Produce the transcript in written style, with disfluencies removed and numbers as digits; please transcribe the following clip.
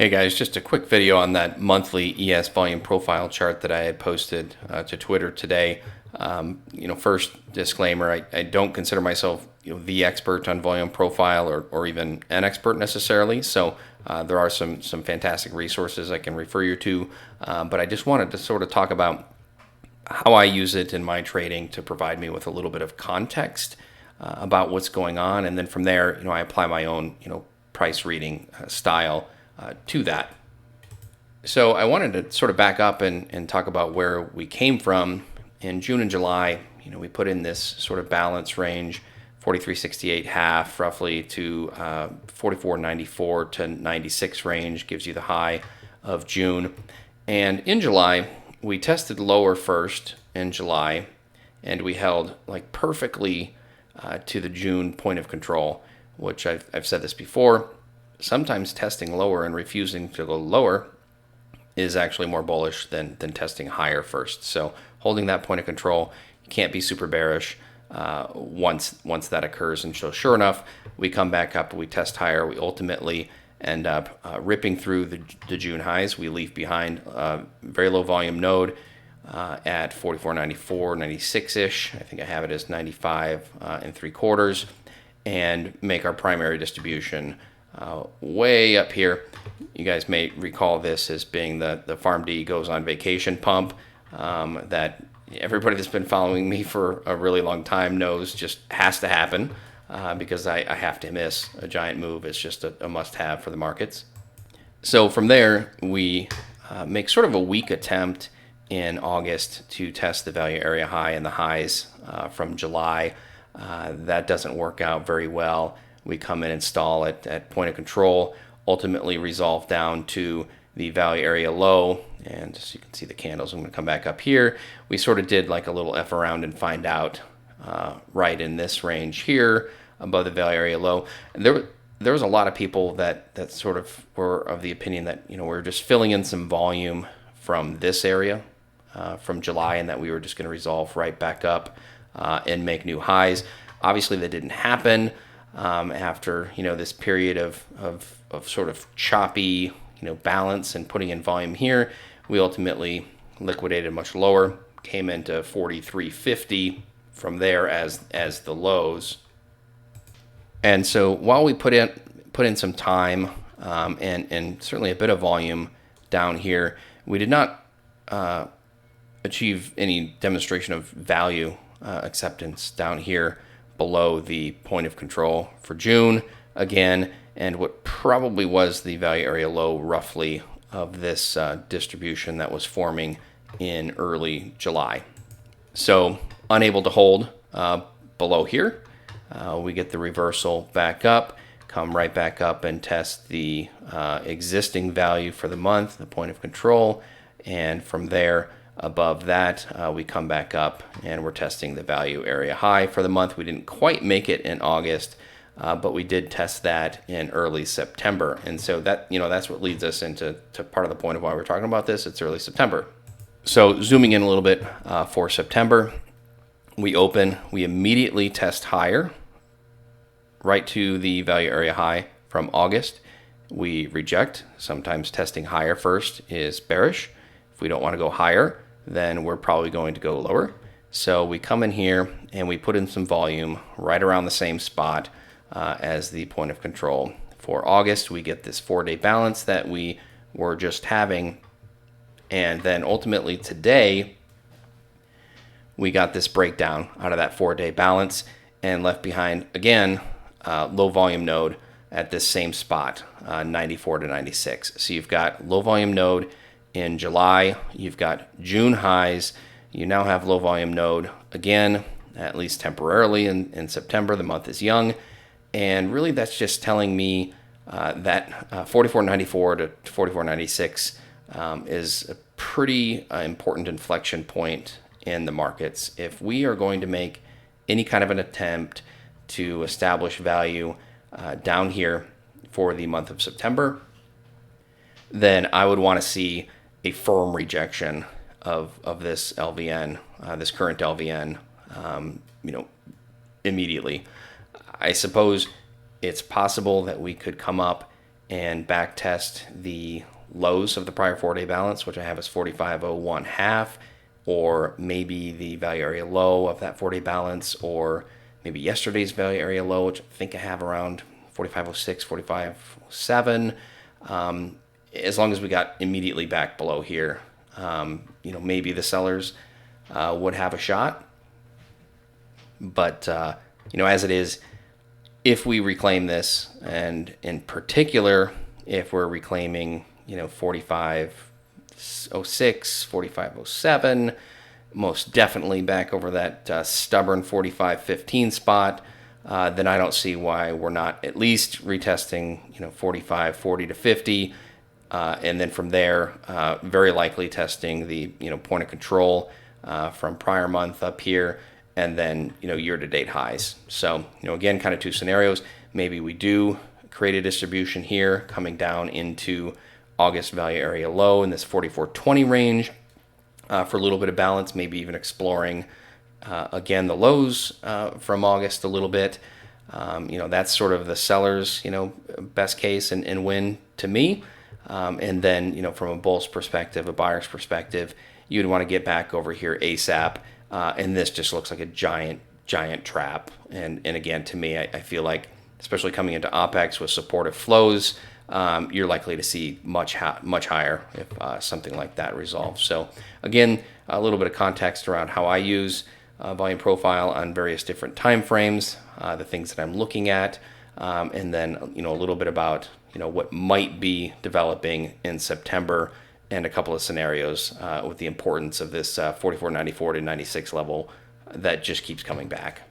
Hey guys, just a quick video on that monthly ES volume profile chart that I had posted to Twitter today. First disclaimer, I don't consider myself the expert on volume profile or even an expert necessarily. So there are some fantastic resources I can refer you to. But I just wanted to sort of talk about how I use it in my trading to provide me with a little bit of context about what's going on. And then from there, I apply my own, price reading style to that. So I wanted to sort of back up and talk about where we came from in June and July. We put in this sort of balance range, 43.68 half roughly to 44.94 to 96 range, gives you the high of June. And in July, we tested lower first in July, and we held like perfectly to the June point of control, which I've said this before. Sometimes testing lower and refusing to go lower is actually more bullish than testing higher first. So holding that point of control, you can't be super bearish once that occurs. And so sure enough, we come back up, we test higher, we ultimately end up ripping through the June highs. We leave behind a very low volume node at 44.94, 96-ish. I think I have it as 95 and 3/4, and make our primary distribution way up here. You guys may recall this as being the Farm D goes on vacation pump that everybody that's been following me for a really long time knows just has to happen because I have to miss a giant move. It's just a must-have for the markets. So from there, we make sort of a weak attempt in August to test the value area high and the highs from July. That doesn't work out very well. We come in and stall at point of control, ultimately resolve down to the value area low. And as you can see the candles, I'm going to come back up here. We sort of did like a little F around and find out right in this range here above the value area low. And there was a lot of people that sort of were of the opinion that, we're just filling in some volume from this area from July, and that we were just going to resolve right back up and make new highs. Obviously, that didn't happen. After this period of sort of choppy balance and putting in volume here, we ultimately liquidated much lower, came into 43.50 from there as the lows. And so while we put in some time and certainly a bit of volume down here, we did not achieve any demonstration of value acceptance down here below the point of control for June again, and what probably was the value area low roughly of this distribution that was forming in early July. So unable to hold below here, we get the reversal back up, come right back up and test the existing value for the month, the point of control, and from there above that, we come back up and we're testing the value area high for the month. We didn't quite make it in August, but we did test that in early September. And so that, that's what leads us into part of the point of why we're talking about this. It's early September. So zooming in a little bit for September, we immediately test higher, right to the value area high from August. We reject. Sometimes testing higher first is bearish. If we don't want to go higher, then we're probably going to go lower. So we come in here and we put in some volume right around the same spot as the point of control. For August, we get this 4-day balance that we were just having. And then ultimately today, we got this breakdown out of that 4-day balance and left behind, again, low volume node at this same spot, 94 to 96. So you've got low volume node in July, you've got June highs, you now have low volume node again, at least temporarily in September. The month is young, and really that's just telling me that 44.94 to 44.96 is a pretty important inflection point in the markets. If we are going to make any kind of an attempt to establish value down here for the month of September, then I would want to see a firm rejection of this LVN, this current LVN, immediately. I suppose it's possible that we could come up and back test the lows of the prior 4-day balance, which I have as 45.01 half, or maybe the value area low of that 4-day balance, or maybe yesterday's value area low, which I think I have around 45.06, 45.07. As long as we got immediately back below here, maybe the sellers would have a shot. But, as it is, if we reclaim this, and in particular, if we're reclaiming, 45.06, 45.07, most definitely back over that stubborn 45.15 spot, then I don't see why we're not at least retesting, 45.40 to 50. And then from there, very likely testing the point of control from prior month up here, and then year-to-date highs. So again, kind of two scenarios. Maybe we do create a distribution here, coming down into August value area low in this 44.20 range for a little bit of balance. Maybe even exploring again the lows from August a little bit. That's sort of the seller's best case and win to me. And then, from a bull's perspective, a buyer's perspective, you'd want to get back over here ASAP. And this just looks like a giant trap. And again, to me, I feel like, especially coming into OPEX with supportive flows, you're likely to see much higher if something like that resolves. So again, a little bit of context around how I use volume profile on various different time frames, the things that I'm looking at, and then a little bit about what might be developing in September, and a couple of scenarios with the importance of this 44.94 to 96 level that just keeps coming back.